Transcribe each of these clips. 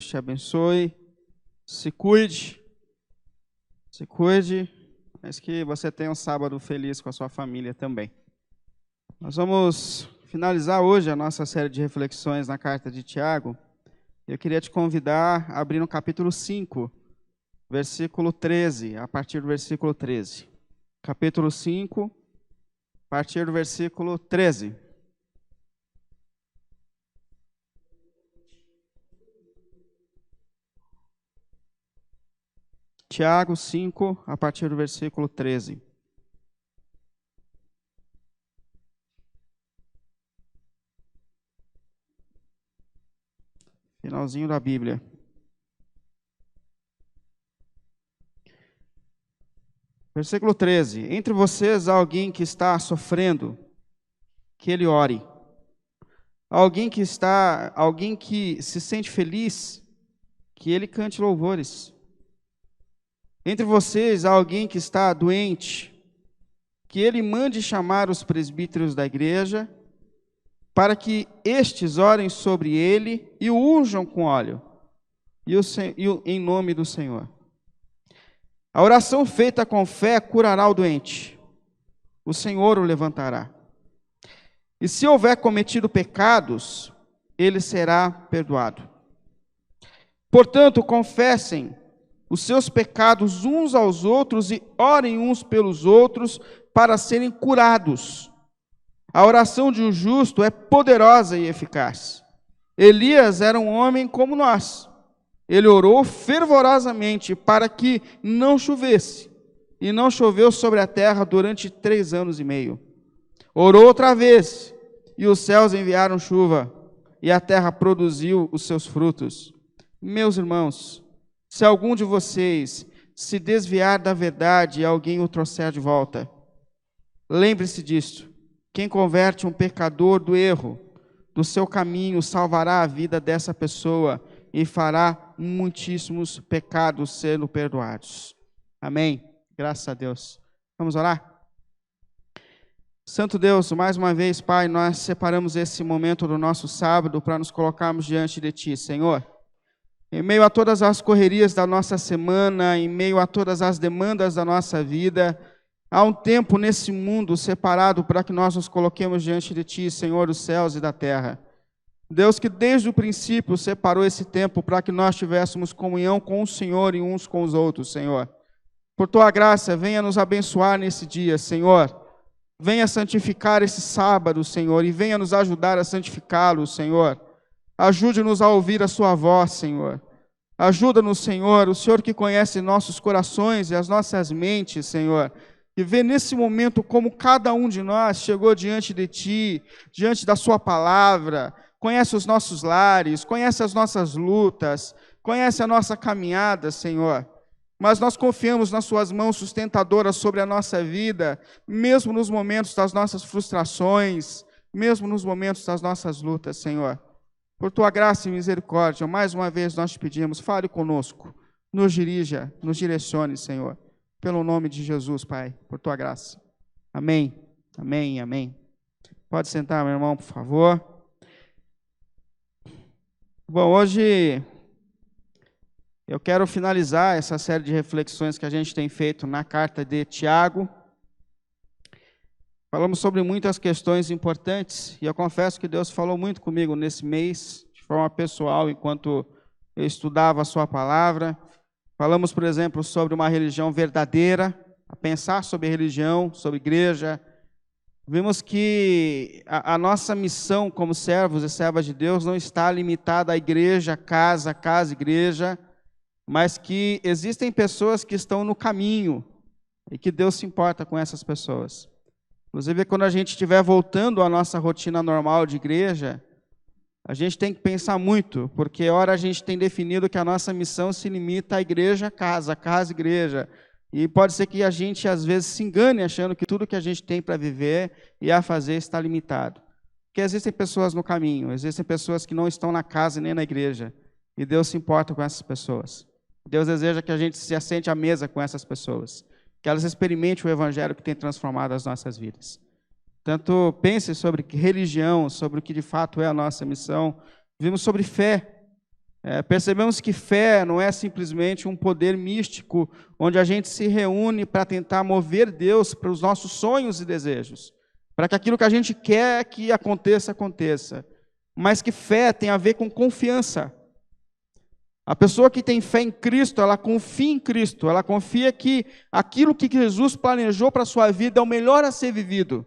te abençoe. Se cuide, mas que você tenha um sábado feliz com a sua família também. Nós vamos finalizar hoje a nossa série de reflexões na carta de Tiago. Eu queria te convidar a abrir no capítulo 5, versículo 13, a partir do versículo 13. Capítulo 5, a partir do versículo 13. Tiago 5, a partir do versículo 13. Finalzinho da Bíblia. Versículo 13. Entre vocês há alguém que está sofrendo, que ele ore. Alguém que se sente feliz, que ele cante louvores. Entre vocês há alguém que está doente, que ele mande chamar os presbíteros da igreja, para que estes orem sobre ele e o unjam com óleo, em nome do Senhor. A oração feita com fé curará o doente, o Senhor o levantará. E se houver cometido pecados, ele será perdoado. Portanto, confessem os seus pecados uns aos outros e orem uns pelos outros para serem curados. A oração de um justo é poderosa e eficaz. Elias era um homem como nós. Ele orou fervorosamente para que não chovesse, e não choveu sobre a terra durante 3 anos e meio. Orou outra vez, e os céus enviaram chuva, e a terra produziu os seus frutos. Meus irmãos, se algum de vocês se desviar da verdade e alguém o trouxer de volta, lembre-se disto: quem converte um pecador do erro, do seu caminho, salvará a vida dessa pessoa e fará muitíssimos pecados sendo perdoados. Amém? Graças a Deus. Vamos orar? Santo Deus, mais uma vez, Pai, nós separamos esse momento do nosso sábado para nos colocarmos diante de Ti, Senhor. Em meio a todas as correrias da nossa semana, em meio a todas as demandas da nossa vida, há um tempo nesse mundo separado para que nós nos coloquemos diante de Ti, Senhor dos céus e da terra. Deus, que desde o princípio separou esse tempo para que nós tivéssemos comunhão com o Senhor e uns com os outros, Senhor. Por Tua graça, venha nos abençoar nesse dia, Senhor. Venha santificar esse sábado, Senhor, e venha nos ajudar a santificá-lo, Senhor. Ajude-nos a ouvir a Sua voz, Senhor. Ajuda-nos, Senhor, o Senhor que conhece nossos corações e as nossas mentes, Senhor, e vê nesse momento como cada um de nós chegou diante de Ti, diante da Sua palavra, conhece os nossos lares, conhece as nossas lutas, conhece a nossa caminhada, Senhor. Mas nós confiamos nas Suas mãos sustentadoras sobre a nossa vida, mesmo nos momentos das nossas frustrações, mesmo nos momentos das nossas lutas, Senhor. Por Tua graça e misericórdia, mais uma vez nós te pedimos, fale conosco, nos dirija, nos direcione, Senhor. Pelo nome de Jesus, Pai, por Tua graça. Amém, amém, amém. Pode sentar, meu irmão, por favor. Bom, hoje eu quero finalizar essa série de reflexões que a gente tem feito na carta de Tiago. Falamos sobre muitas questões importantes e eu confesso que Deus falou muito comigo nesse mês, de forma pessoal, enquanto eu estudava a Sua palavra. Falamos, por exemplo, sobre uma religião verdadeira, a pensar sobre religião, sobre igreja. Vimos que a nossa missão como servos e servas de Deus não está limitada à igreja, casa, igreja, mas que existem pessoas que estão no caminho e que Deus se importa com essas pessoas. Inclusive, quando a gente estiver voltando à nossa rotina normal de igreja, a gente tem que pensar muito, porque ora a gente tem definido que a nossa missão se limita à igreja, casa, igreja. E pode ser que a gente, às vezes, se engane achando que tudo que a gente tem para viver e a fazer está limitado. Porque existem pessoas no caminho, existem pessoas que não estão na casa nem na igreja. E Deus se importa com essas pessoas. Deus deseja que a gente se assente à mesa com essas pessoas. Que elas experimentem o evangelho que tem transformado as nossas vidas. Tanto pense sobre religião, sobre o que de fato é a nossa missão. Vimos sobre fé. Percebemos que fé não é simplesmente um poder místico, onde a gente se reúne para tentar mover Deus para os nossos sonhos e desejos, para que aquilo que a gente quer que aconteça, aconteça. Mas que fé tem a ver com confiança. A pessoa que tem fé em Cristo, ela confia em Cristo, ela confia que aquilo que Jesus planejou para a sua vida é o melhor a ser vivido.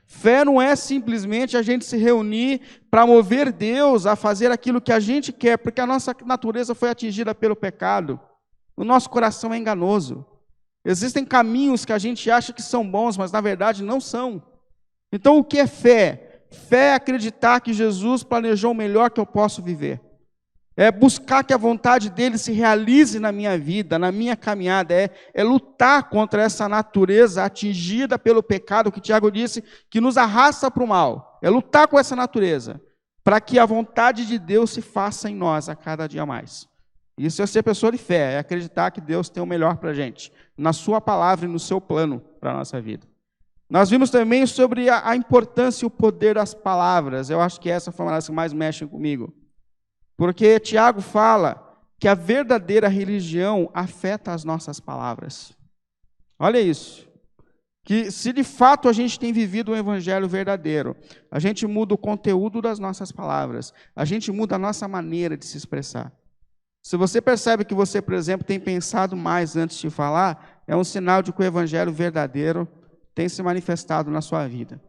Fé não é simplesmente a gente se reunir para mover Deus a fazer aquilo que a gente quer, porque a nossa natureza foi atingida pelo pecado. O nosso coração é enganoso. Existem caminhos que a gente acha que são bons, mas na verdade não são. Então o que é fé? Fé é acreditar que Jesus planejou o melhor que eu posso viver. É buscar que a vontade dele se realize na minha vida, na minha caminhada. É lutar contra essa natureza atingida pelo pecado, que Tiago disse, que nos arrasta para o mal. É lutar com essa natureza, para que a vontade de Deus se faça em nós a cada dia mais. Isso é ser pessoa de fé, é acreditar que Deus tem o melhor para a gente, na sua palavra e no seu plano para a nossa vida. Nós vimos também sobre a importância e o poder das palavras. Eu acho que essa foi uma das que mais mexem comigo. Porque Tiago fala que a verdadeira religião afeta as nossas palavras. Olha isso. Que se de fato a gente tem vivido um evangelho verdadeiro, a gente muda o conteúdo das nossas palavras, a gente muda a nossa maneira de se expressar. Se você percebe que você, por exemplo, tem pensado mais antes de falar, é um sinal de que o evangelho verdadeiro tem se manifestado na sua vida.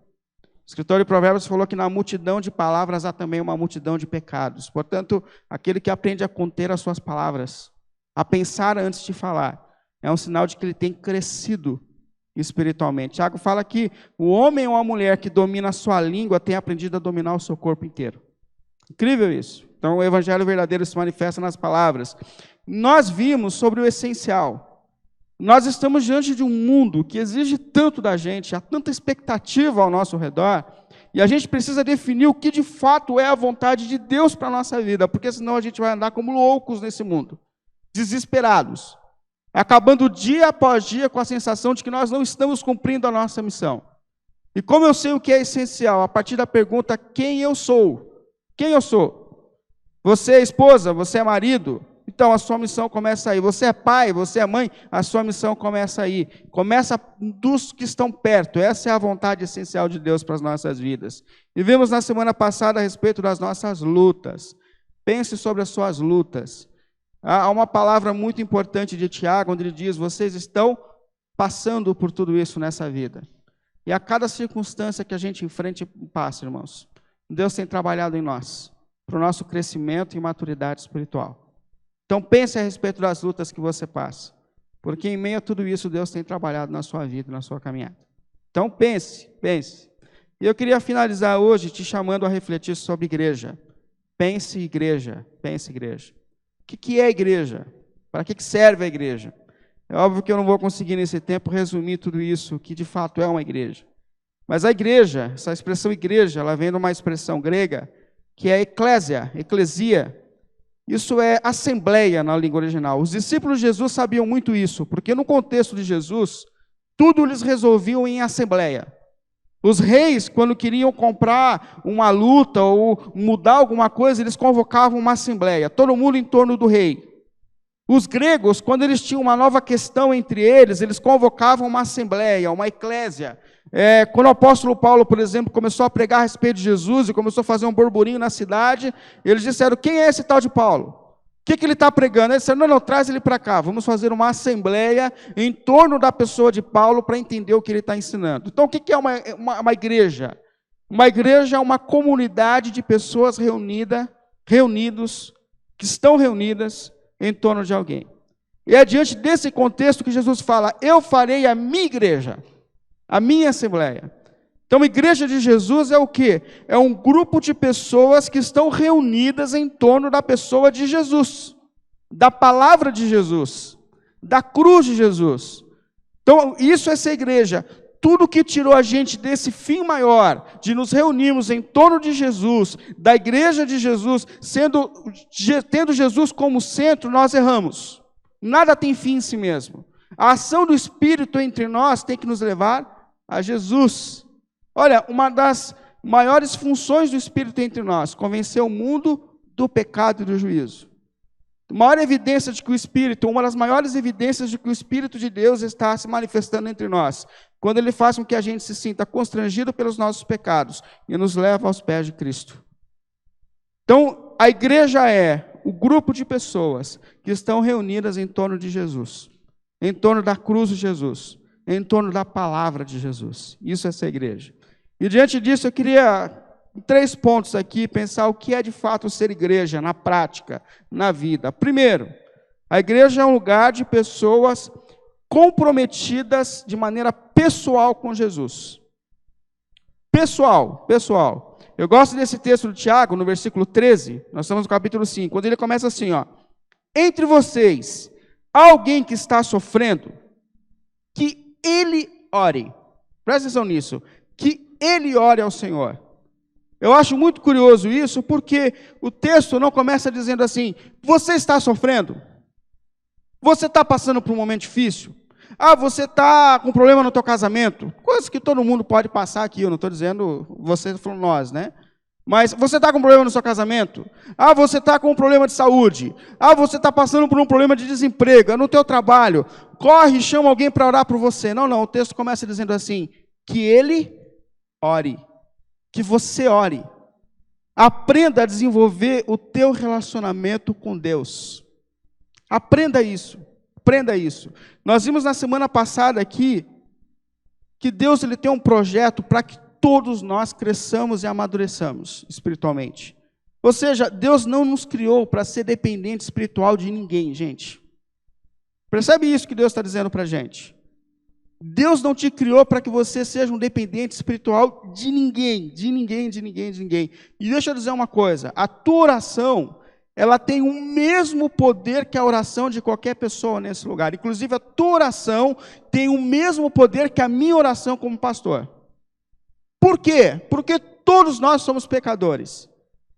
O escritor de Provérbios falou que na multidão de palavras há também uma multidão de pecados. Portanto, aquele que aprende a conter as suas palavras, a pensar antes de falar, é um sinal de que ele tem crescido espiritualmente. Tiago fala que o homem ou a mulher que domina a sua língua tem aprendido a dominar o seu corpo inteiro. Incrível isso. Então, o evangelho verdadeiro se manifesta nas palavras. Nós vimos sobre o essencial. Nós estamos diante de um mundo que exige tanto da gente, há tanta expectativa ao nosso redor, e a gente precisa definir o que de fato é a vontade de Deus para a nossa vida, porque senão a gente vai andar como loucos nesse mundo, desesperados, acabando dia após dia com a sensação de que nós não estamos cumprindo a nossa missão. E como eu sei o que é essencial? A partir da pergunta, quem eu sou? Quem eu sou? Você é esposa? Você é marido? Então a sua missão começa aí. Você é pai, você é mãe, a sua missão começa aí. Começa dos que estão perto. Essa é a vontade essencial de Deus para as nossas vidas. E vimos na semana passada a respeito das nossas lutas. Pense sobre as suas lutas. Há uma palavra muito importante de Tiago, onde ele diz, vocês estão passando por tudo isso nessa vida. E a cada circunstância que a gente enfrenta e passa, irmãos, Deus tem trabalhado em nós, para o nosso crescimento e maturidade espiritual. Então pense a respeito das lutas que você passa, porque em meio a tudo isso Deus tem trabalhado na sua vida, na sua caminhada. Então pense. E eu queria finalizar hoje te chamando a refletir sobre igreja. Pense igreja. O que é igreja? Para que serve a igreja? É óbvio que eu não vou conseguir nesse tempo resumir tudo isso, que de fato é uma igreja. Mas a igreja, essa expressão igreja, ela vem de uma expressão grega, que é eclesia. Isso é assembleia na língua original. Os discípulos de Jesus sabiam muito isso, porque no contexto de Jesus, tudo eles resolviam em assembleia. Os reis, quando queriam comprar uma luta ou mudar alguma coisa, eles convocavam uma assembleia, todo mundo em torno do rei. Os gregos, quando eles tinham uma nova questão entre eles convocavam uma assembleia, uma eclésia. Quando o apóstolo Paulo, por exemplo, começou a pregar a respeito de Jesus e começou a fazer um burburinho na cidade, eles disseram, quem é esse tal de Paulo? O que ele está pregando? Eles disseram, não, traz ele para cá, vamos fazer uma assembleia em torno da pessoa de Paulo para entender o que ele está ensinando. Então, o que é uma igreja? Uma igreja é uma comunidade de pessoas reunidos, que estão reunidas em torno de alguém. E é diante desse contexto que Jesus fala, eu farei a minha igreja, a minha assembleia. Então, a igreja de Jesus é o quê? É um grupo de pessoas que estão reunidas em torno da pessoa de Jesus, da palavra de Jesus, da cruz de Jesus. Então, isso é ser igreja. Tudo que tirou a gente desse fim maior, de nos reunirmos em torno de Jesus, da igreja de Jesus, tendo Jesus como centro, nós erramos. Nada tem fim em si mesmo. A ação do Espírito entre nós tem que nos levar a Jesus. Olha, uma das maiores funções do Espírito entre nós, convencer o mundo do pecado e do juízo. A maior evidência de que o Espírito, uma das maiores evidências de que o Espírito de Deus está se manifestando entre nós, quando ele faz com que a gente se sinta constrangido pelos nossos pecados e nos leva aos pés de Cristo. Então, a igreja é o grupo de pessoas que estão reunidas em torno de Jesus, em torno da cruz de Jesus, em torno da palavra de Jesus. Isso é ser igreja. E diante disso, eu queria, em 3 pontos aqui, pensar o que é de fato ser igreja, na prática, na vida. Primeiro, a igreja é um lugar de pessoas comprometidas de maneira pessoal com Jesus. Pessoal. Eu gosto desse texto do Tiago, no versículo 13, nós estamos no capítulo 5, quando ele começa assim, ó: entre vocês, há alguém que está sofrendo, que ele ore. Presta atenção nisso, que ele ore ao Senhor. Eu acho muito curioso isso, porque o texto não começa dizendo assim: você está sofrendo? Você está passando por um momento difícil? Ah, você está com problema no teu casamento? Coisa que todo mundo pode passar aqui, eu não estou dizendo você, falando nós, né? Mas você está com problema no seu casamento? Ah, você está com um problema de saúde? Ah, você está passando por um problema de desemprego, é no teu trabalho? Corre e chama alguém para orar por você. Não, o texto começa dizendo assim: que ele ore, que você ore. Aprenda a desenvolver o teu relacionamento com Deus. Aprenda isso. Nós vimos na semana passada aqui que Deus ele tem um projeto para que todos nós cresçamos e amadureçamos espiritualmente. Ou seja, Deus não nos criou para ser dependente espiritual de ninguém, gente. Percebe isso que Deus está dizendo para a gente? Deus não te criou para que você seja um dependente espiritual de ninguém. E deixa eu dizer uma coisa, a tua oração, ela tem o mesmo poder que a oração de qualquer pessoa nesse lugar. Inclusive, a tua oração tem o mesmo poder que a minha oração como pastor. Por quê? Porque todos nós somos pecadores.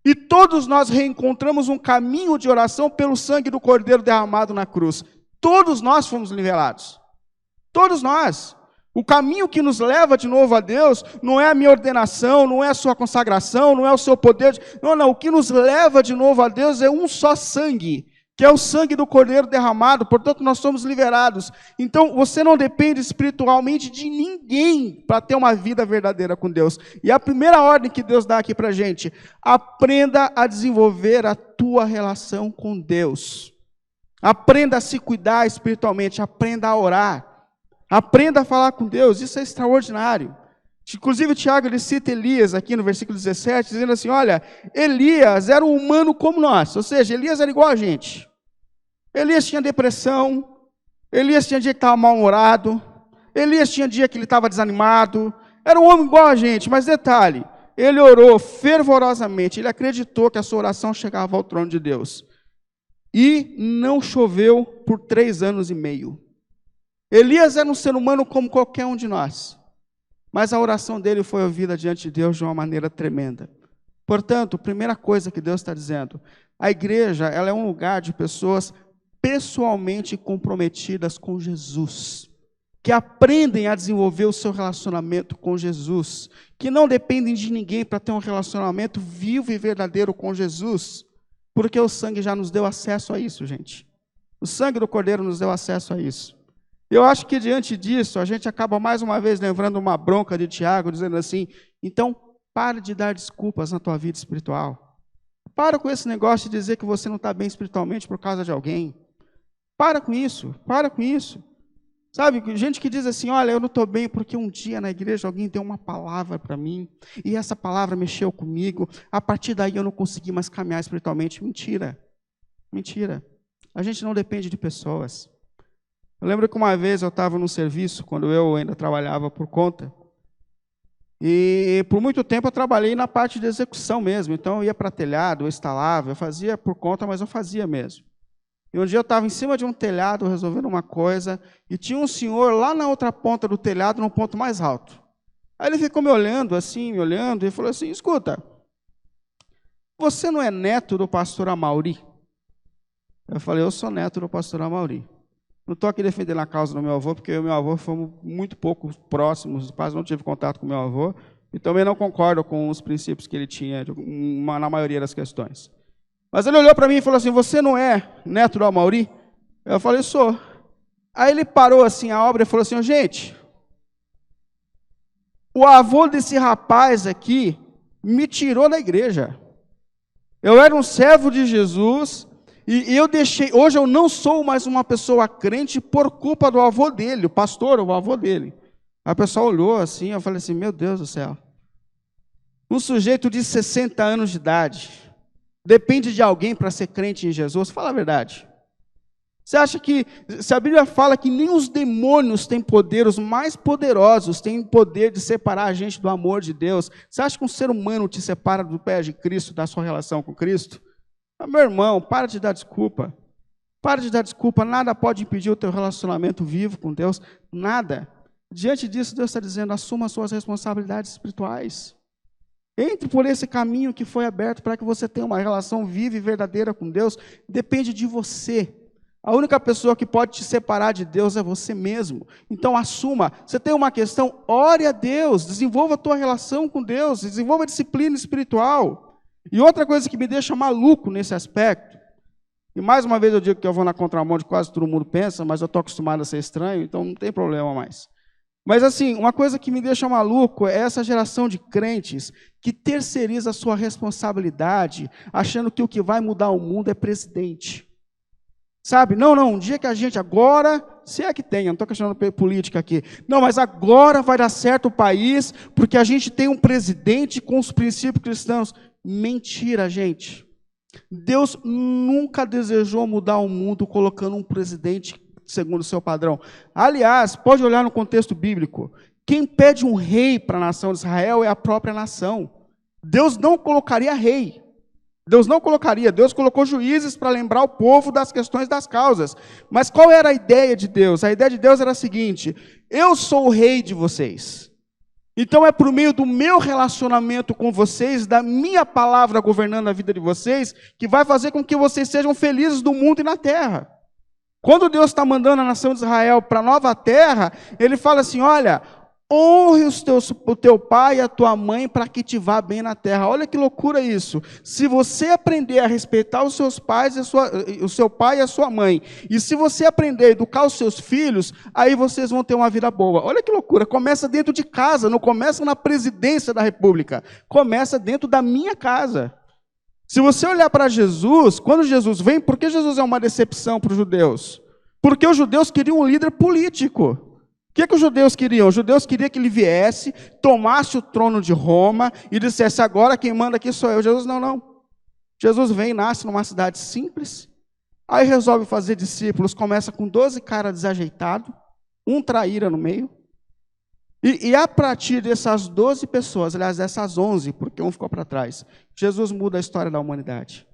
E todos nós reencontramos um caminho de oração pelo sangue do Cordeiro derramado na cruz. Todos nós fomos nivelados. Todos nós. O caminho que nos leva de novo a Deus não é a minha ordenação, não é a sua consagração, não é o seu poder. Não. O que nos leva de novo a Deus é um só sangue, que é o sangue do Cordeiro derramado. Portanto, nós somos liberados. Então, você não depende espiritualmente de ninguém para ter uma vida verdadeira com Deus. E a primeira ordem que Deus dá aqui para a gente: aprenda a desenvolver a tua relação com Deus. Aprenda a se cuidar espiritualmente, aprenda a orar. Aprenda a falar com Deus, isso é extraordinário. Inclusive, Tiago ele cita Elias aqui no versículo 17, dizendo assim: olha, Elias era um humano como nós, ou seja, Elias era igual a gente. Elias tinha depressão, Elias tinha dia que estava mal-humorado, Elias tinha dia que ele estava desanimado, era um homem igual a gente, mas detalhe, ele orou fervorosamente, ele acreditou que a sua oração chegava ao trono de Deus. E não choveu por 3 anos e meio. Elias era um ser humano como qualquer um de nós, mas a oração dele foi ouvida diante de Deus de uma maneira tremenda. Portanto, primeira coisa que Deus está dizendo, a igreja ela é um lugar de pessoas pessoalmente comprometidas com Jesus, que aprendem a desenvolver o seu relacionamento com Jesus, que não dependem de ninguém para ter um relacionamento vivo e verdadeiro com Jesus, porque o sangue já nos deu acesso a isso, gente. O sangue do Cordeiro nos deu acesso a isso. Eu acho que diante disso, a gente acaba mais uma vez lembrando uma bronca de Tiago, dizendo assim: então, pare de dar desculpas na tua vida espiritual. Para com esse negócio de dizer que você não está bem espiritualmente por causa de alguém. Para com isso. Sabe, gente que diz assim: olha, eu não estou bem porque um dia na igreja alguém deu uma palavra para mim, e essa palavra mexeu comigo, a partir daí eu não consegui mais caminhar espiritualmente. Mentira. A gente não depende de pessoas. Eu lembro que uma vez eu estava num serviço, quando eu ainda trabalhava por conta, e por muito tempo eu trabalhei na parte de execução mesmo, então eu ia para telhado, eu instalava, eu fazia por conta, mas eu fazia mesmo. E um dia eu estava em cima de um telhado resolvendo uma coisa, e tinha um senhor lá na outra ponta do telhado, no ponto mais alto. Aí ele ficou me olhando, e falou assim: escuta, você não é neto do pastor Amauri? Eu falei: eu sou neto do pastor Amauri. Não estou aqui defendendo a causa do meu avô, porque o meu avô fomos muito pouco próximos, quase não tive contato com o meu avô, e também não concordo com os princípios que ele tinha, na maioria das questões. Mas ele olhou para mim e falou assim, você não é neto do Amauri? Eu falei, sou. Aí ele parou assim a obra e falou assim, gente, o avô desse rapaz aqui me tirou da igreja. Eu era um servo de Jesus e eu deixei, hoje eu não sou mais uma pessoa crente por culpa do avô dele, o pastor, o avô dele. Aí a pessoa olhou assim, eu falei assim, meu Deus do céu. Um sujeito de 60 anos de idade, depende de alguém para ser crente em Jesus? Fala a verdade. Você acha que, se a Bíblia fala que nem os demônios têm poder, os mais poderosos têm poder de separar a gente do amor de Deus, você acha que um ser humano te separa do pé de Cristo, da sua relação com Cristo? Ah, meu irmão, para de dar desculpa. Para de dar desculpa, nada pode impedir o teu relacionamento vivo com Deus, nada. Diante disso, Deus está dizendo, assuma as suas responsabilidades espirituais. Entre por esse caminho que foi aberto para que você tenha uma relação viva e verdadeira com Deus, depende de você. A única pessoa que pode te separar de Deus é você mesmo. Então assuma, você tem uma questão, ore a Deus, desenvolva a tua relação com Deus, desenvolva a disciplina espiritual. E outra coisa que me deixa maluco nesse aspecto, e mais uma vez eu digo que eu vou na contramão de quase todo mundo pensa, mas eu estou acostumado a ser estranho, então não tem problema mais. Mas assim, uma coisa que me deixa maluco é essa geração de crentes que terceiriza a sua responsabilidade, achando que o que vai mudar o mundo é presidente. Sabe? Não, um dia que a gente agora, se é que tem, eu não estou questionando política aqui, não, mas agora vai dar certo o país, porque a gente tem um presidente com os princípios cristãos. Mentira, gente. Deus nunca desejou mudar o mundo colocando um presidente segundo o seu padrão. Aliás, pode olhar no contexto bíblico, quem pede um rei para a nação de Israel é a própria nação. Deus não colocaria rei. Deus não colocaria, Deus colocou juízes para lembrar o povo das questões das causas. Mas qual era a ideia de Deus? A ideia de Deus era a seguinte, eu sou o rei de vocês. Então é por meio do meu relacionamento com vocês, da minha palavra governando a vida de vocês, que vai fazer com que vocês sejam felizes no mundo e na terra. Quando Deus está mandando a nação de Israel para a nova terra, Ele fala assim, olha, honre o teu pai e a tua mãe para que te vá bem na terra. Olha que loucura isso. Se você aprender a respeitar os seus pais, o seu pai e a sua mãe, e se você aprender a educar os seus filhos, aí vocês vão ter uma vida boa. Olha que loucura. Começa dentro de casa, não começa na presidência da república. Começa dentro da minha casa. Se você olhar para Jesus, quando Jesus vem, por que Jesus é uma decepção para os judeus? Porque os judeus queriam um líder político. O que os judeus queriam? Os judeus queriam que ele viesse, tomasse o trono de Roma e dissesse, agora quem manda aqui sou eu. Jesus, não. Jesus vem e nasce numa cidade simples, aí resolve fazer discípulos, começa com 12 caras desajeitados, um traíra no meio, e a partir dessas 12 pessoas, aliás, dessas 11, porque um ficou para trás, Jesus muda a história da humanidade.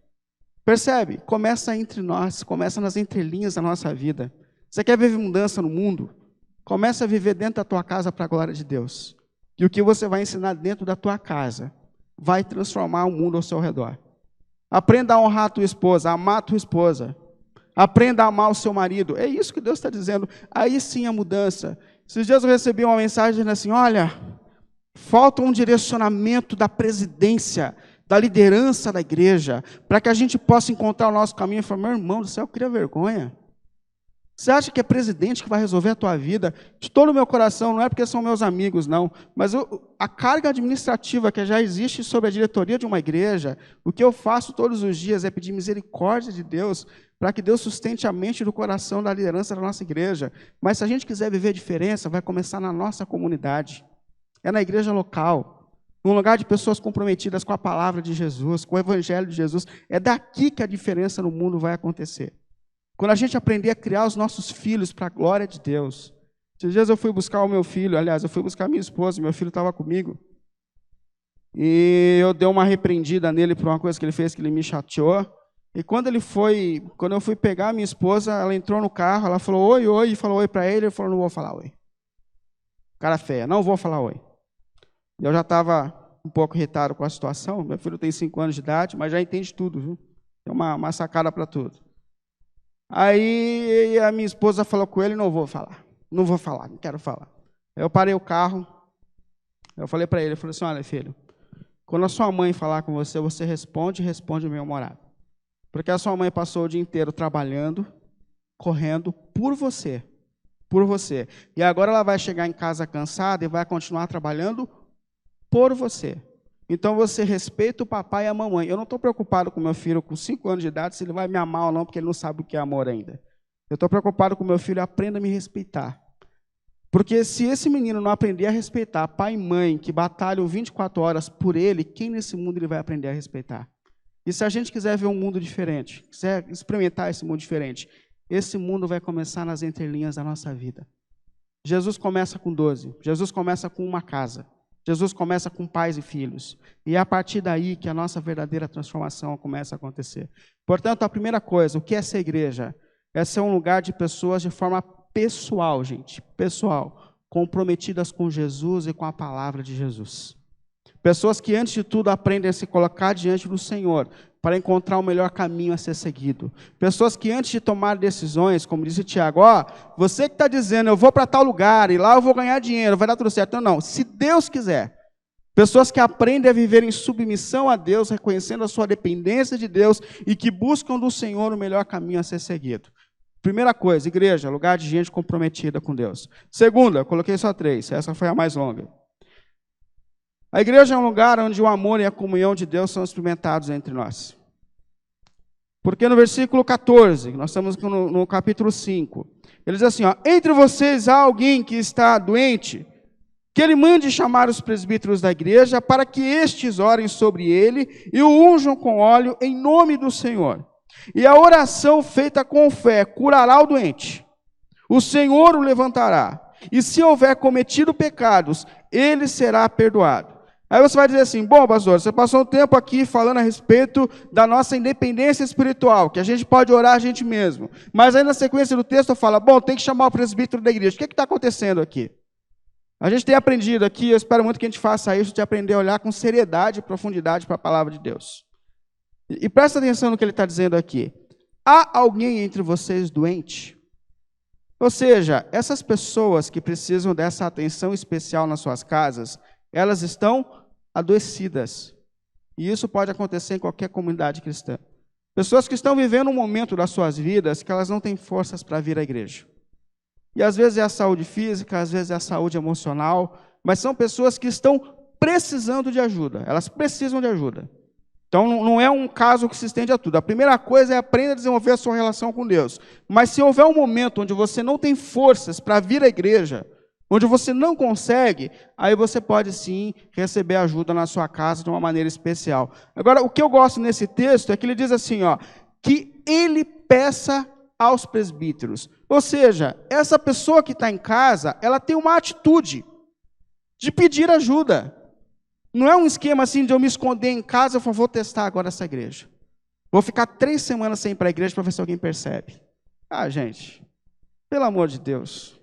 Percebe? Começa entre nós, começa nas entrelinhas da nossa vida. Você quer ver mudança no mundo? Começa a viver dentro da tua casa para a glória de Deus. E o que você vai ensinar dentro da tua casa vai transformar o mundo ao seu redor. Aprenda a honrar a tua esposa, a amar a tua esposa. Aprenda a amar o seu marido. É isso que Deus está dizendo. Aí sim a mudança. Esses dias eu recebi uma mensagem dizendo assim, olha, falta um direcionamento da presidência, da liderança da igreja, para que a gente possa encontrar o nosso caminho. Eu falei, meu irmão do céu, eu queria vergonha. Você acha que é presidente que vai resolver a tua vida? De todo o meu coração, não é porque são meus amigos, não. Mas a carga administrativa que já existe sobre a diretoria de uma igreja, o que eu faço todos os dias é pedir misericórdia de Deus, para que Deus sustente a mente do coração da liderança da nossa igreja. Mas se a gente quiser viver diferença, vai começar na nossa comunidade. É na igreja local, num lugar de pessoas comprometidas com a palavra de Jesus, com o evangelho de Jesus. É daqui que a diferença no mundo vai acontecer. Quando a gente aprender a criar os nossos filhos para a glória de Deus. Esses dias eu fui buscar o meu filho, aliás, eu fui buscar a minha esposa, meu filho estava comigo. E eu dei uma repreendida nele por uma coisa que ele fez, que ele me chateou. E quando eu fui pegar a minha esposa, ela entrou no carro, ela falou oi, e falou oi para ele falou, não vou falar oi. Cara feia, não vou falar oi. Eu já estava um pouco irritado com a situação, meu filho tem 5 anos de idade, mas já entende tudo, viu? Tem uma sacada para tudo. Aí a minha esposa falou com ele, não vou falar, não quero falar. Aí eu parei o carro, eu falei para ele, eu falei assim, olha filho, quando a sua mãe falar com você, você responde bem-humorado. Porque a sua mãe passou o dia inteiro trabalhando, correndo por você. Por você. E agora ela vai chegar em casa cansada e vai continuar trabalhando por você. Então você respeita o papai e a mamãe. Eu não estou preocupado com meu filho com 5 anos de idade, se ele vai me amar ou não, porque ele não sabe o que é amor ainda. Eu estou preocupado com meu filho, aprenda a me respeitar. Porque se esse menino não aprender a respeitar pai e mãe, que batalham 24 horas por ele, quem nesse mundo ele vai aprender a respeitar? E se a gente quiser ver um mundo diferente, quiser experimentar esse mundo diferente, esse mundo vai começar nas entrelinhas da nossa vida. Jesus começa com 12, Jesus começa com uma casa, Jesus começa com pais e filhos. E é a partir daí que a nossa verdadeira transformação começa a acontecer. Portanto, a primeira coisa, o que é ser igreja? É ser um lugar de pessoas de forma pessoal, gente, pessoal, comprometidas com Jesus e com a palavra de Jesus. Pessoas que, antes de tudo, aprendem a se colocar diante do Senhor para encontrar o melhor caminho a ser seguido. Pessoas que, antes de tomar decisões, como disse Tiago, você que está dizendo, eu vou para tal lugar e lá eu vou ganhar dinheiro, vai dar tudo certo. Não, se Deus quiser. Pessoas que aprendem a viver em submissão a Deus, reconhecendo a sua dependência de Deus e que buscam do Senhor o melhor caminho a ser seguido. Primeira coisa, igreja, lugar de gente comprometida com Deus. Segunda, eu coloquei só 3, essa foi a mais longa. A igreja é um lugar onde o amor e a comunhão de Deus são experimentados entre nós. Porque no versículo 14, nós estamos no capítulo 5, ele diz assim, entre vocês há alguém que está doente, que ele mande chamar os presbíteros da igreja para que estes orem sobre ele e o unjam com óleo em nome do Senhor. E a oração feita com fé curará o doente. O Senhor o levantará. E se houver cometido pecados, ele será perdoado. Aí você vai dizer assim, bom, pastor, você passou um tempo aqui falando a respeito da nossa independência espiritual, que a gente pode orar a gente mesmo. Mas aí na sequência do texto fala, bom, tem que chamar o presbítero da igreja. O que está acontecendo aqui? A gente tem aprendido aqui, eu espero muito que a gente faça isso, de aprender a olhar com seriedade e profundidade para a palavra de Deus. E presta atenção no que ele está dizendo aqui. Há alguém entre vocês doente? Ou seja, essas pessoas que precisam dessa atenção especial nas suas casas, elas estão adoecidas. E isso pode acontecer em qualquer comunidade cristã. Pessoas que estão vivendo um momento das suas vidas que elas não têm forças para vir à igreja. E às vezes é a saúde física, às vezes é a saúde emocional, mas são pessoas que estão precisando de ajuda. Elas precisam de ajuda. Então, não é um caso que se estende a tudo. A primeira coisa é aprender a desenvolver a sua relação com Deus. Mas se houver um momento onde você não tem forças para vir à igreja, onde você não consegue, aí você pode sim receber ajuda na sua casa de uma maneira especial. Agora, o que eu gosto nesse texto é que ele diz assim, que ele peça aos presbíteros. Ou seja, essa pessoa que está em casa, ela tem uma atitude de pedir ajuda. Não é um esquema assim de eu me esconder em casa e vou testar agora essa igreja. Vou ficar 3 semanas sem ir para a igreja para ver se alguém percebe. Gente, pelo amor de Deus.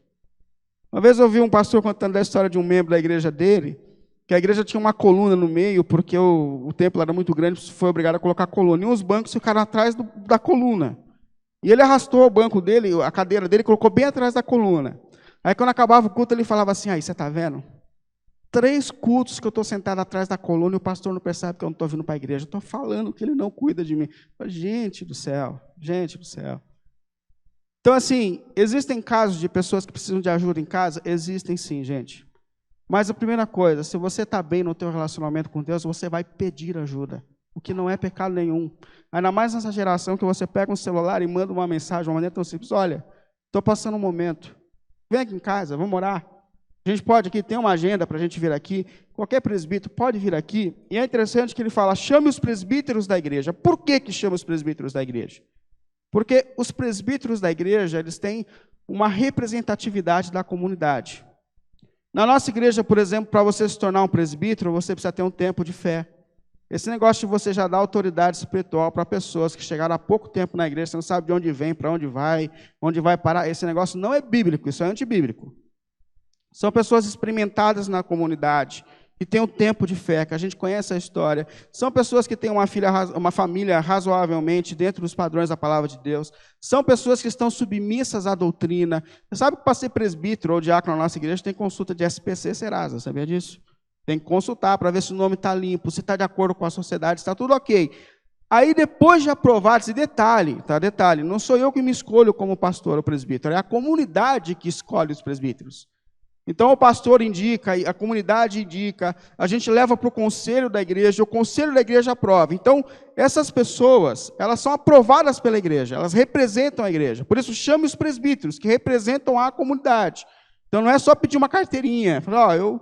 Uma vez eu ouvi um pastor contando a história de um membro da igreja dele, que a igreja tinha uma coluna no meio, porque o templo era muito grande, foi obrigado a colocar coluna. E os bancos ficaram atrás da coluna. E ele arrastou o banco dele, a cadeira dele, colocou bem atrás da coluna. Aí quando acabava o culto, ele falava assim, você está vendo? 3 cultos que eu estou sentado atrás da coluna e o pastor não percebe que eu não estou vindo para a igreja. Eu estou falando que ele não cuida de mim. Gente do céu, gente do céu. Então, assim, existem casos de pessoas que precisam de ajuda em casa? Existem sim, gente. Mas a primeira coisa, se você está bem no teu relacionamento com Deus, você vai pedir ajuda, o que não é pecado nenhum. Ainda mais nessa geração que você pega um celular e manda uma mensagem de uma maneira tão simples. Olha, estou passando um momento. Vem aqui em casa, vamos orar. A gente pode aqui, tem uma agenda para a gente vir aqui, qualquer presbítero pode vir aqui, e é interessante que ele fala, chame os presbíteros da igreja. Por que chama os presbíteros da igreja? Porque os presbíteros da igreja, eles têm uma representatividade da comunidade. Na nossa igreja, por exemplo, para você se tornar um presbítero, você precisa ter um tempo de fé. Esse negócio de você já dar autoridade espiritual para pessoas que chegaram há pouco tempo na igreja, você não sabe de onde vem, para onde vai parar, esse negócio não é bíblico, isso é antibíblico. São pessoas experimentadas na comunidade, que têm um tempo de fé, que a gente conhece a história. São pessoas que têm uma família razoavelmente dentro dos padrões da palavra de Deus. São pessoas que estão submissas à doutrina. Você sabe que para ser presbítero ou diácono na nossa igreja tem consulta de SPC Serasa, sabia disso? Tem que consultar para ver se o nome está limpo, se está de acordo com a sociedade, se está tudo ok. Aí depois de aprovados, e detalhe, tá? Detalhe, não sou eu que me escolho como pastor ou presbítero, é a comunidade que escolhe os presbíteros. Então o pastor indica, a comunidade indica, a gente leva para o conselho da igreja, o conselho da igreja aprova. Então essas pessoas, elas são aprovadas pela igreja, elas representam a igreja. Por isso chame os presbíteros, que representam a comunidade. Então não é só pedir uma carteirinha, falar, eu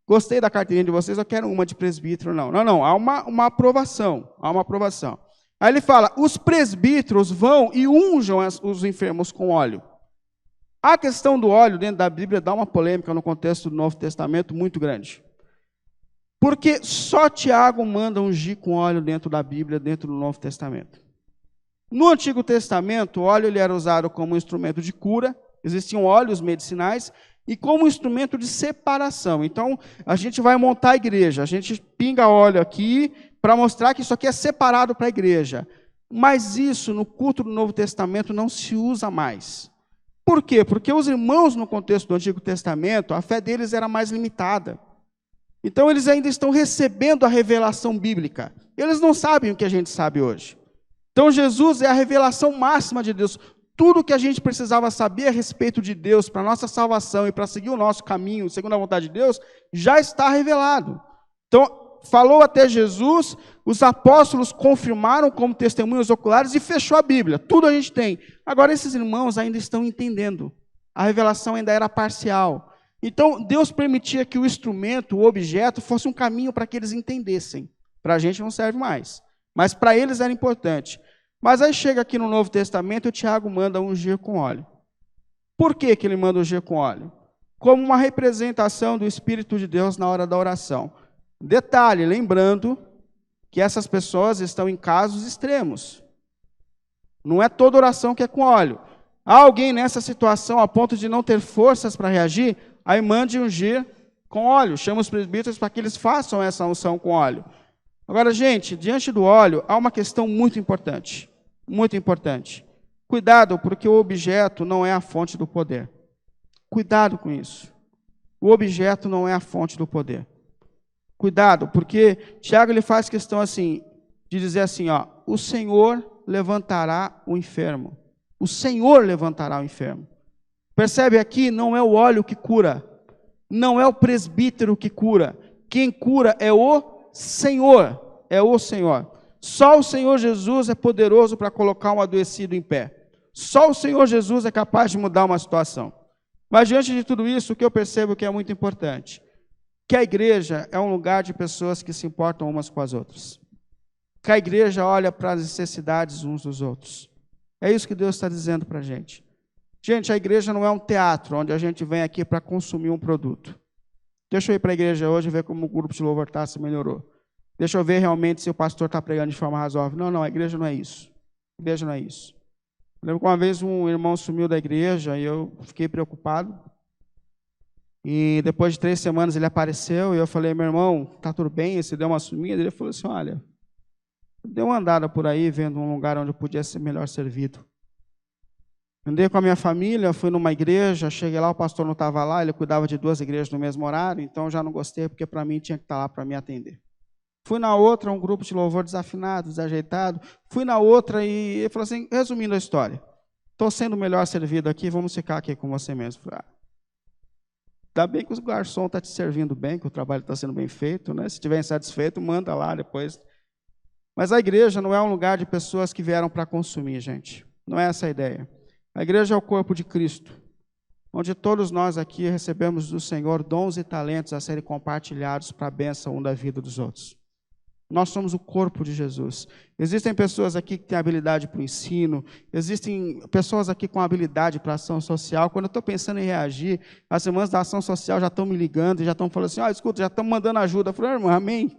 gostei da carteirinha de vocês, eu quero uma de presbítero, não. Não, há uma aprovação, há uma aprovação. Aí ele fala, os presbíteros vão e unjam os enfermos com óleo. A questão do óleo dentro da Bíblia dá uma polêmica no contexto do Novo Testamento muito grande. Porque só Tiago manda ungir com óleo dentro da Bíblia, dentro do Novo Testamento. No Antigo Testamento, o óleo ele era usado como instrumento de cura, existiam óleos medicinais, e como instrumento de separação. Então, a gente vai montar a igreja, a gente pinga óleo aqui para mostrar que isso aqui é separado para a igreja. Mas isso, no culto do Novo Testamento, não se usa mais. Por quê? Porque os irmãos, no contexto do Antigo Testamento, a fé deles era mais limitada. Então, eles ainda estão recebendo a revelação bíblica. Eles não sabem o que a gente sabe hoje. Então, Jesus é a revelação máxima de Deus. Tudo que a gente precisava saber a respeito de Deus, para a nossa salvação e para seguir o nosso caminho, segundo a vontade de Deus, já está revelado. Então, falou até Jesus, os apóstolos confirmaram como testemunhas oculares e fechou a Bíblia. Tudo a gente tem. Agora, esses irmãos ainda estão entendendo. A revelação ainda era parcial. Então, Deus permitia que o instrumento, o objeto, fosse um caminho para que eles entendessem. Para a gente não serve mais. Mas para eles era importante. Mas aí chega aqui no Novo Testamento e o Tiago manda ungir com óleo. Por que ele manda ungir com óleo? Como uma representação do Espírito de Deus na hora da oração. Detalhe, lembrando que essas pessoas estão em casos extremos. Não é toda oração que é com óleo. Há alguém nessa situação a ponto de não ter forças para reagir, aí mande ungir com óleo. Chama os presbíteros para que eles façam essa unção com óleo. Agora, gente, diante do óleo, há uma questão muito importante. Muito importante. Cuidado, porque o objeto não é a fonte do poder. Cuidado com isso. O objeto não é a fonte do poder. Cuidado, porque Tiago ele faz questão assim, de dizer assim, ó, o Senhor levantará o enfermo. O Senhor levantará o enfermo. Percebe aqui, não é o óleo que cura. Não é o presbítero que cura. Quem cura é o Senhor, é o Senhor. Só o Senhor Jesus é poderoso para colocar um adoecido em pé. Só o Senhor Jesus é capaz de mudar uma situação. Mas diante de tudo isso, o que eu percebo que é muito importante, que a igreja é um lugar de pessoas que se importam umas com as outras. Que a igreja olha para as necessidades uns dos outros. É isso que Deus está dizendo para a gente. Gente, a igreja não é um teatro onde a gente vem aqui para consumir um produto. Deixa eu ir para a igreja hoje e ver como o grupo de louvor se melhorou. Deixa eu ver realmente se o pastor está pregando de forma razoável. Não, a igreja não é isso. A igreja não é isso. Eu lembro que uma vez um irmão sumiu da igreja e eu fiquei preocupado. E depois de 3 semanas ele apareceu e eu falei, meu irmão, está tudo bem? Você deu uma sumida? Ele falou assim, olha, deu uma andada por aí vendo um lugar onde eu podia ser melhor servido. Andei com a minha família, fui numa igreja, cheguei lá, o pastor não estava lá, ele cuidava de 2 igrejas no mesmo horário, então eu já não gostei, porque para mim tinha que estar lá para me atender. Fui na outra, um grupo de louvor desafinado, desajeitado, fui na outra e ele falou assim, resumindo a história, estou sendo melhor servido aqui, vamos ficar aqui com você mesmo. Falei, ainda bem que o garçom está te servindo bem, que o trabalho está sendo bem feito, né? Se estiver insatisfeito, manda lá depois. Mas a igreja não é um lugar de pessoas que vieram para consumir, gente. Não é essa a ideia. A igreja é o corpo de Cristo, onde todos nós aqui recebemos do Senhor dons e talentos a serem compartilhados para a bênção um da vida dos outros. Nós somos o corpo de Jesus. Existem pessoas aqui que têm habilidade para o ensino, existem pessoas aqui com habilidade para a ação social. Quando eu estou pensando em reagir, as irmãs da ação social já estão me ligando e já estão falando assim, escuta, já estão mandando ajuda. Eu falei, irmão, amém.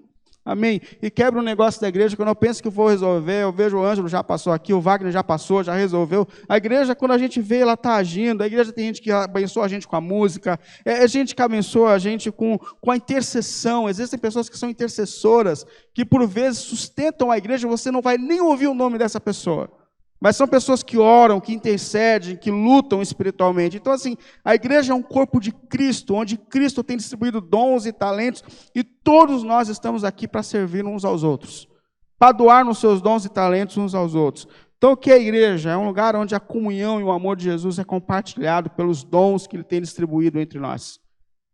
Amém. E quebra um negócio da igreja, quando eu penso que eu vou resolver, eu vejo o Ângelo já passou aqui, o Wagner já passou, já resolveu. A igreja, quando a gente vê, ela está agindo. A igreja tem gente que abençoa a gente com a música, é gente que abençoa a gente com a intercessão. Existem pessoas que são intercessoras, que por vezes sustentam a igreja, você não vai nem ouvir o nome dessa pessoa. Mas são pessoas que oram, que intercedem, que lutam espiritualmente. Então, assim, a igreja é um corpo de Cristo, onde Cristo tem distribuído dons e talentos, e todos nós estamos aqui para servir uns aos outros. para doar nos seus dons e talentos uns aos outros. Então, o que é a igreja? É um lugar onde a comunhão e o amor de Jesus é compartilhado pelos dons que Ele tem distribuído entre nós.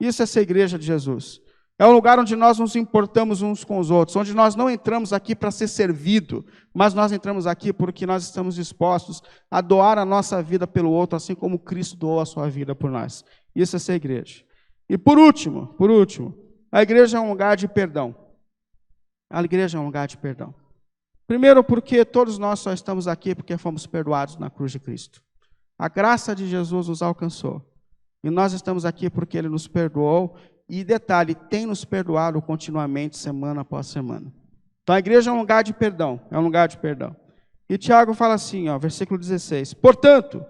Isso é ser igreja de Jesus. É um lugar onde nós nos importamos uns com os outros, onde nós não entramos aqui para ser servido, mas nós entramos aqui porque nós estamos dispostos a doar a nossa vida pelo outro, assim como Cristo doou a sua vida por nós. Isso é ser igreja. E por último, a igreja é um lugar de perdão. A igreja é um lugar de perdão. Primeiro, porque todos nós só estamos aqui porque fomos perdoados na cruz de Cristo. A graça de Jesus nos alcançou. E nós estamos aqui porque Ele nos perdoou. E detalhe, tem nos perdoado continuamente, semana após semana. Então a igreja é um lugar de perdão. É um lugar de perdão. E Tiago fala assim, versículo 16. Portanto,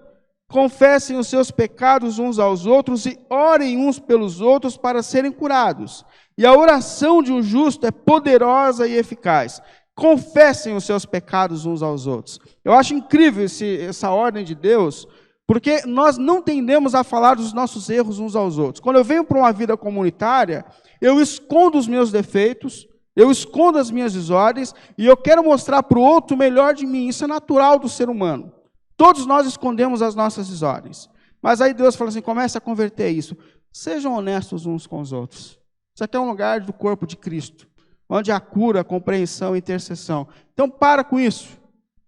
confessem os seus pecados uns aos outros e orem uns pelos outros para serem curados. E a oração de um justo é poderosa e eficaz. Confessem os seus pecados uns aos outros. Eu acho incrível essa ordem de Deus, porque nós não tendemos a falar dos nossos erros uns aos outros. Quando eu venho para uma vida comunitária, eu escondo os meus defeitos, eu escondo as minhas desordens, e eu quero mostrar para o outro o melhor de mim. Isso é natural do ser humano. Todos nós escondemos as nossas desordens. Mas aí Deus fala assim, comece a converter isso. Sejam honestos uns com os outros. Isso aqui é um lugar do corpo de Cristo, onde há cura, compreensão e intercessão. Então, para com isso.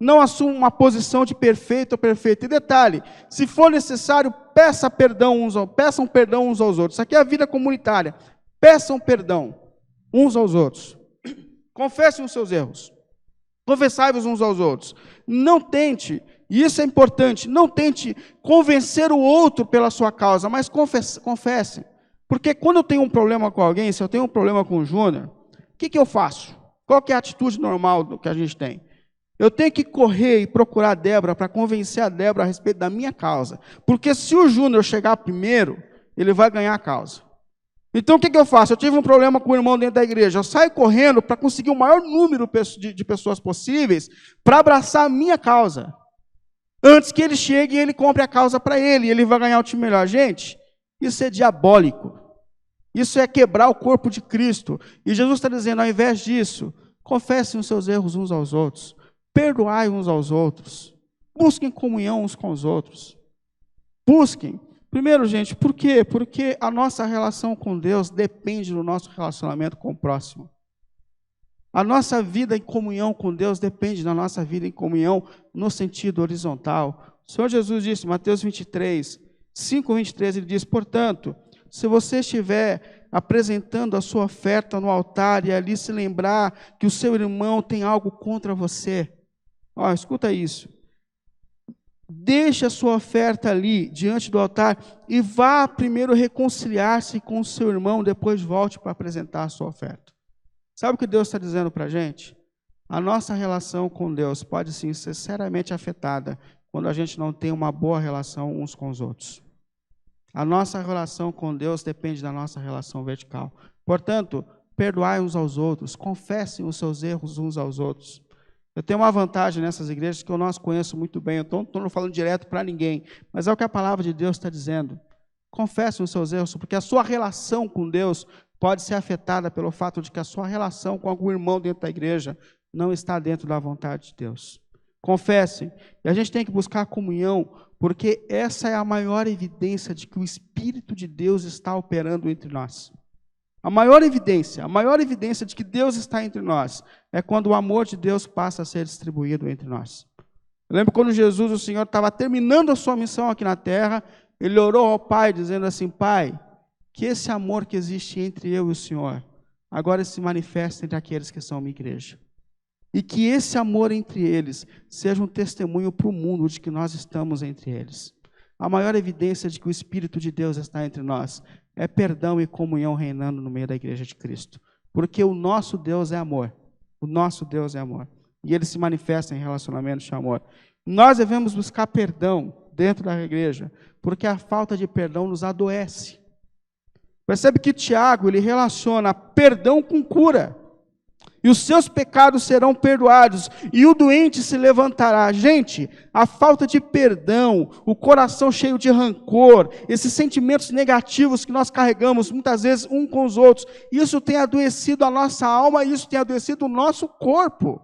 Não assuma uma posição de perfeito ou perfeito. E detalhe, se for necessário, peçam perdão uns aos outros. Isso aqui é a vida comunitária. Peçam perdão uns aos outros. Confessem os seus erros. Confessai-vos uns aos outros. Não tente, e isso é importante, não tente convencer o outro pela sua causa, mas confessem. Porque quando eu tenho um problema com alguém, se eu tenho um problema com o Júnior, o que eu faço? Qual que é a atitude normal que a gente tem? Eu tenho que correr e procurar a Débora para convencer a Débora a respeito da minha causa. Porque se o Júnior chegar primeiro, ele vai ganhar a causa. Então o que eu faço? Eu tive um problema com o irmão dentro da igreja. Eu saio correndo para conseguir o maior número de pessoas possíveis para abraçar a minha causa. Antes que ele chegue e ele compre a causa para ele. E ele vai ganhar o time melhor. Gente, isso é diabólico. Isso é quebrar o corpo de Cristo. E Jesus está dizendo, ao invés disso, confessem os seus erros uns aos outros. Perdoai uns aos outros. Busquem comunhão uns com os outros. Busquem. Primeiro, gente, por quê? Porque a nossa relação com Deus depende do nosso relacionamento com o próximo. A nossa vida em comunhão com Deus depende da nossa vida em comunhão no sentido horizontal. O Senhor Jesus disse, Mateus 23, 5:23, Ele diz, portanto, se você estiver apresentando a sua oferta no altar e ali se lembrar que o seu irmão tem algo contra você, escuta isso. Deixe a sua oferta ali, diante do altar, e vá primeiro reconciliar-se com o seu irmão, depois volte para apresentar a sua oferta. Sabe o que Deus está dizendo para a gente? A nossa relação com Deus pode, sim, ser seriamente afetada quando a gente não tem uma boa relação uns com os outros. A nossa relação com Deus depende da nossa relação vertical. Portanto, perdoai uns aos outros, confessem os seus erros uns aos outros. Eu tenho uma vantagem nessas igrejas que eu não as conheço muito bem, eu não falando direto para ninguém, mas é o que a palavra de Deus está dizendo. Confessem os seus erros, porque a sua relação com Deus pode ser afetada pelo fato de que a sua relação com algum irmão dentro da igreja não está dentro da vontade de Deus. Confessem. E a gente tem que buscar a comunhão, porque essa é a maior evidência de que o Espírito de Deus está operando entre nós. A maior evidência de que Deus está entre nós é quando o amor de Deus passa a ser distribuído entre nós. Eu lembro quando Jesus, o Senhor, estava terminando a sua missão aqui na terra, Ele orou ao Pai, dizendo assim, Pai, que esse amor que existe entre eu e o Senhor, agora se manifesta entre aqueles que são minha igreja. E que esse amor entre eles seja um testemunho para o mundo de que nós estamos entre eles. A maior evidência de que o Espírito de Deus está entre nós é perdão e comunhão reinando no meio da igreja de Cristo. Porque o nosso Deus é amor. O nosso Deus é amor. E Ele se manifesta em relacionamentos de amor. Nós devemos buscar perdão dentro da igreja, porque a falta de perdão nos adoece. Percebe que Tiago, ele relaciona perdão com cura. E os seus pecados serão perdoados, e o doente se levantará. Gente, a falta de perdão, o coração cheio de rancor, esses sentimentos negativos que nós carregamos muitas vezes uns com os outros, isso tem adoecido a nossa alma, e isso tem adoecido o nosso corpo.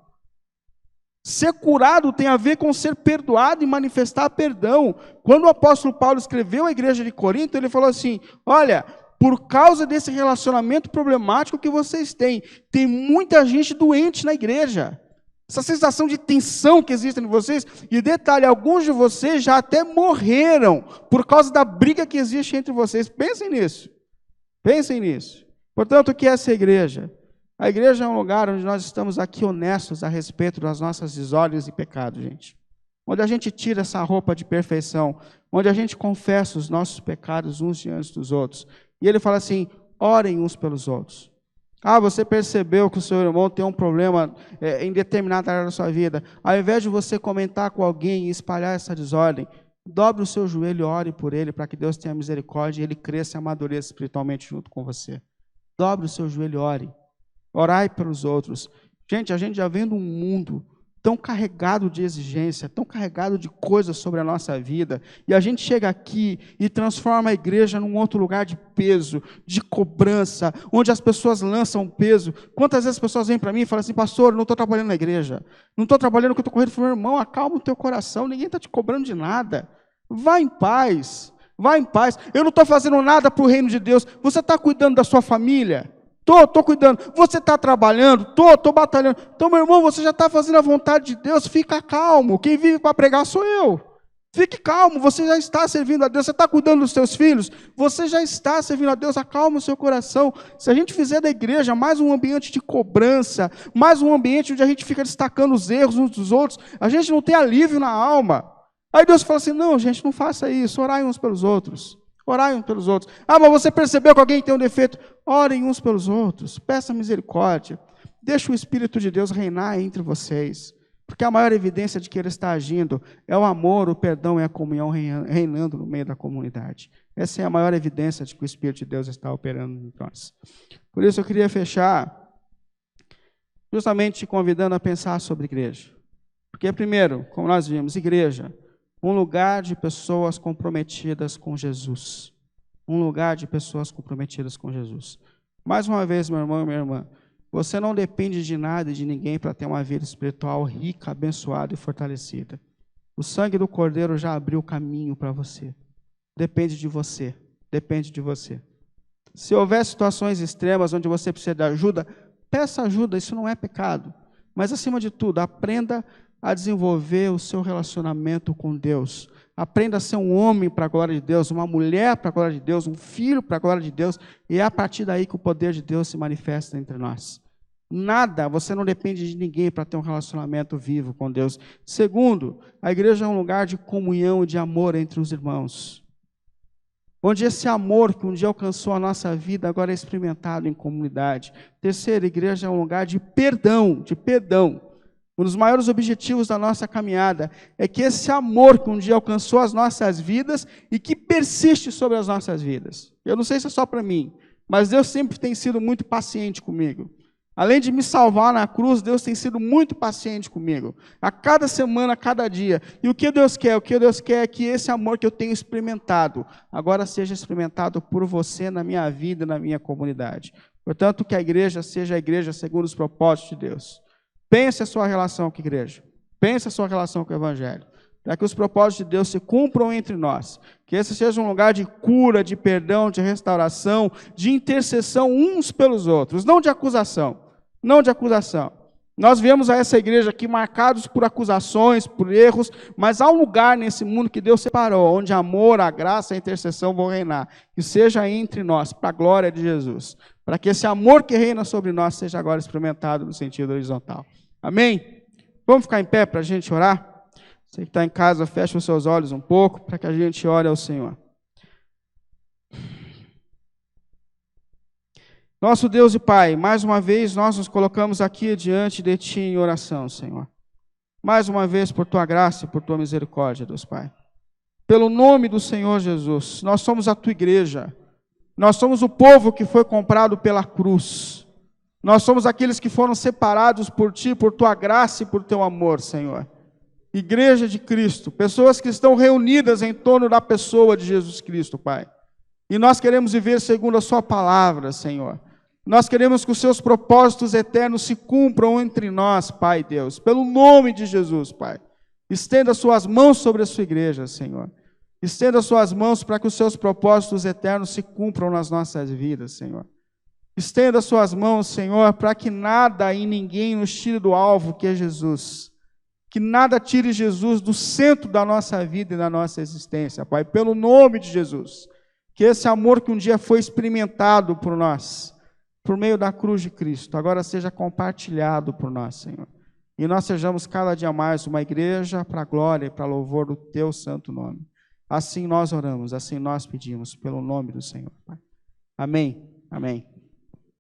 Ser curado tem a ver com ser perdoado e manifestar perdão. Quando o apóstolo Paulo escreveu à igreja de Corinto, ele falou assim: olha, por causa desse relacionamento problemático que vocês têm, tem muita gente doente na igreja. Essa sensação de tensão que existe em vocês, e detalhe, alguns de vocês já até morreram por causa da briga que existe entre vocês. Pensem nisso. Pensem nisso. Portanto, o que é essa igreja? A igreja é um lugar onde nós estamos aqui honestos a respeito das nossas desordens e pecados, gente. Onde a gente tira essa roupa de perfeição, onde a gente confessa os nossos pecados uns diante dos outros. E ele fala assim: orem uns pelos outros. Ah, você percebeu que o seu irmão tem um problema em determinada área da sua vida. Ao invés de você comentar com alguém e espalhar essa desordem, dobre o seu joelho e ore por ele, para que Deus tenha misericórdia e ele cresça e amadureça espiritualmente junto com você. Dobre o seu joelho e ore. Orai pelos outros. Gente, a gente já vem num mundo tão carregado de exigência, tão carregado de coisas sobre a nossa vida, e a gente chega aqui e transforma a igreja num outro lugar de peso, de cobrança, onde as pessoas lançam peso. Quantas vezes as pessoas vêm para mim e falam assim: pastor, eu não estou trabalhando na igreja, não estou trabalhando porque eu estou correndo. Eu falo: meu irmão, acalma o teu coração, ninguém está te cobrando de nada, vá em paz, vá em paz. Eu não estou fazendo nada para o reino de Deus. Você está cuidando da sua família? Estou cuidando. Você está trabalhando? Estou batalhando. Então, meu irmão, você já está fazendo a vontade de Deus, fica calmo. Quem vive para pregar sou eu. Fique calmo, você já está servindo a Deus. Você está cuidando dos seus filhos? Você já está servindo a Deus, acalma o seu coração. Se a gente fizer da igreja mais um ambiente de cobrança, mais um ambiente onde a gente fica destacando os erros uns dos outros, a gente não tem alívio na alma. Aí Deus fala assim: não, gente, não faça isso, orai uns pelos outros. Orai uns pelos outros. Ah, mas você percebeu que alguém tem um defeito? Orem uns pelos outros. Peça misericórdia. Deixa o Espírito de Deus reinar entre vocês. Porque a maior evidência de que Ele está agindo é o amor, o perdão e a comunhão reinando no meio da comunidade. Essa é a maior evidência de que o Espírito de Deus está operando em nós. Por isso eu queria fechar justamente te convidando a pensar sobre igreja. Porque primeiro, como nós vimos, igreja, um lugar de pessoas comprometidas com Jesus. Um lugar de pessoas comprometidas com Jesus. Mais uma vez, meu irmão e minha irmã, você não depende de nada e de ninguém para ter uma vida espiritual rica, abençoada e fortalecida. O sangue do Cordeiro já abriu o caminho para você. Depende de você. Depende de você. Se houver situações extremas onde você precisa de ajuda, peça ajuda, isso não é pecado. Mas, acima de tudo, aprenda a desenvolver o seu relacionamento com Deus. Aprenda a ser um homem para a glória de Deus, uma mulher para a glória de Deus, um filho para a glória de Deus, e é a partir daí que o poder de Deus se manifesta entre nós. Nada, você não depende de ninguém para ter um relacionamento vivo com Deus. Segundo, a igreja é um lugar de comunhão e de amor entre os irmãos. Onde esse amor que um dia alcançou a nossa vida, agora é experimentado em comunidade. Terceiro, a igreja é um lugar de perdão, de perdão. Um dos maiores objetivos da nossa caminhada é que esse amor que um dia alcançou as nossas vidas e que persiste sobre as nossas vidas. Eu não sei se é só para mim, mas Deus sempre tem sido muito paciente comigo. Além de me salvar na cruz, Deus tem sido muito paciente comigo. A cada semana, a cada dia. E o que Deus quer? O que Deus quer é que esse amor que eu tenho experimentado, agora seja experimentado por você na minha vida, na minha comunidade. Portanto, que a igreja seja a igreja segundo os propósitos de Deus. Pense a sua relação com a igreja. Pense a sua relação com o Evangelho. Para que os propósitos de Deus se cumpram entre nós. Que esse seja um lugar de cura, de perdão, de restauração, de intercessão uns pelos outros. Não de acusação. Não de acusação. Nós viemos a essa igreja aqui marcados por acusações, por erros, mas há um lugar nesse mundo que Deus separou, onde amor, a graça e a intercessão vão reinar. Que seja entre nós, para a glória de Jesus. Para que esse amor que reina sobre nós seja agora experimentado no sentido horizontal. Amém? Vamos ficar em pé para a gente orar? Você que está em casa, fecha os seus olhos um pouco, para que a gente ore ao Senhor. Nosso Deus e Pai, mais uma vez nós nos colocamos aqui diante de Ti em oração, Senhor. Mais uma vez por Tua graça e por Tua misericórdia, Deus Pai. Pelo nome do Senhor Jesus, nós somos a Tua igreja. Nós somos o povo que foi comprado pela cruz. Nós somos aqueles que foram separados por Ti, por Tua graça e por Teu amor, Senhor. Igreja de Cristo, pessoas que estão reunidas em torno da pessoa de Jesus Cristo, Pai. E nós queremos viver segundo a Sua palavra, Senhor. Nós queremos que os seus propósitos eternos se cumpram entre nós, Pai Deus, pelo nome de Jesus, Pai. Estenda suas mãos sobre a sua igreja, Senhor. Estenda suas mãos para que os seus propósitos eternos se cumpram nas nossas vidas, Senhor. Estenda suas mãos, Senhor, para que nada e ninguém nos tire do alvo, que é Jesus. Que nada tire Jesus do centro da nossa vida e da nossa existência, Pai, pelo nome de Jesus. Que esse amor que um dia foi experimentado por nós, por meio da cruz de Cristo, agora seja compartilhado por nós, Senhor. E nós sejamos cada dia mais uma igreja para a glória e para louvor do Teu santo nome. Assim nós oramos, assim nós pedimos, pelo nome do Senhor, Pai. Amém. Amém.